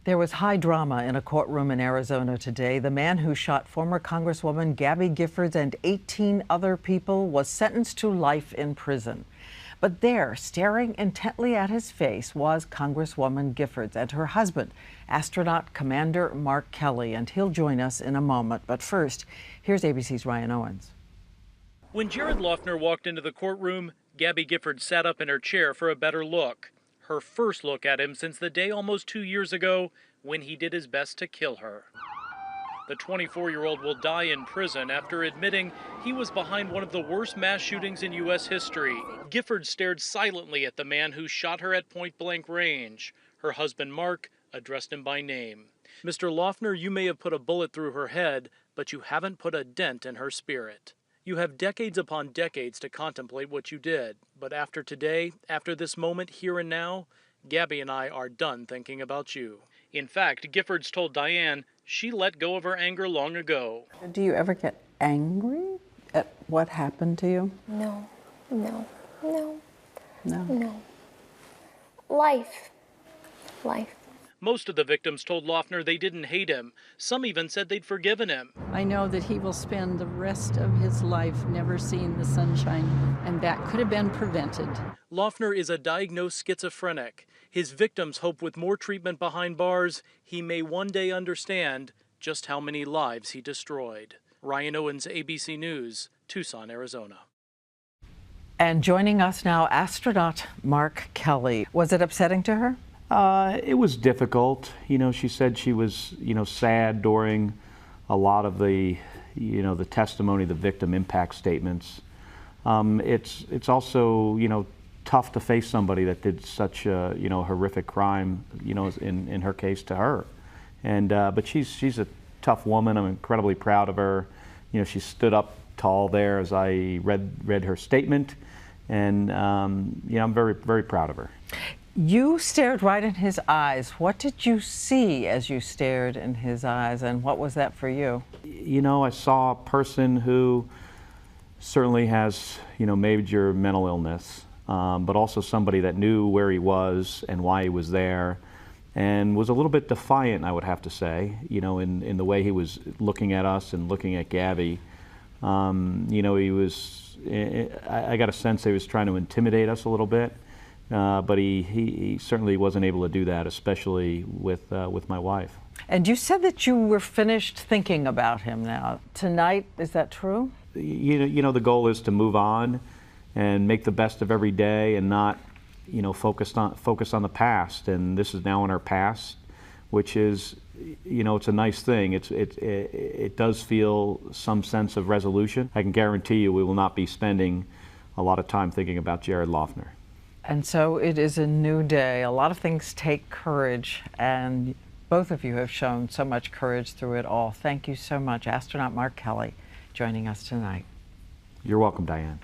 There was high drama in a courtroom in Arizona today. The man who shot former Congresswoman Gabby Giffords and 18 other people was sentenced to life in prison. But there, staring intently at his face, was Congresswoman Giffords and her husband, astronaut Commander Mark Kelly, and he'll join us in a moment. But first, here's ABC's Ryan Owens. When Jared Loughner walked into the courtroom, Gabby Giffords sat up in her chair for a better look. Her first look at him since the day almost 2 years ago when he did his best to kill her. The 24-year-old will die in prison after admitting he was behind one of the worst mass shootings in U.S. history. Giffords stared silently at the man who shot her at point-blank range. Her husband, Mark, addressed him by name. Mr. Loughner, you may have put a bullet through her head, but you haven't put a dent in her spirit. You have decades upon decades to contemplate what you did, but after today, after this moment here and now, Gabby and I are done thinking about you. In fact, Giffords told Diane she let go of her anger long ago. Do you ever get angry at what happened to you? No. Life. Most of the victims told Loughner they didn't hate him. Some even said they'd forgiven him. I know that he will spend the rest of his life never seeing the sunshine, and that could have been prevented. Loughner is a diagnosed schizophrenic. His victims hope with more treatment behind bars, he may one day understand just how many lives he destroyed. Ryan Owens, ABC News, Tucson, Arizona. And joining us now, astronaut Mark Kelly. Was it upsetting to her? It was difficult. You know, she said she was, sad during a lot of the, the testimony, the victim impact statements. It's also, tough to face somebody that did such a, horrific crime, in her case to her. And but she's a tough woman. I'm incredibly proud of her. She stood up tall there as I read her statement, and I'm very, very proud of her. You stared right in his eyes. What did you see as you stared in his eyes, and what was that for you? I saw a person who certainly has, major mental illness, but also somebody that knew where he was and why he was there, and was a little bit defiant, I would have to say, in the way he was looking at us and looking at Gabby. He was, I got a sense he was trying to intimidate us a little bit. But he certainly wasn't able to do that, especially with my wife. And you said that you were finished thinking about him now. Tonight, is that true? The goal is to move on and make the best of every day and not, focus on the past. And this is now in our past, which is, it's a nice thing. It does feel some sense of resolution. I can guarantee you we will not be spending a lot of time thinking about Jared Loughner. And so it is a new day. A lot of things take courage, and both of you have shown so much courage through it all. Thank you so much, astronaut Mark Kelly, joining us tonight. You're welcome, Diane.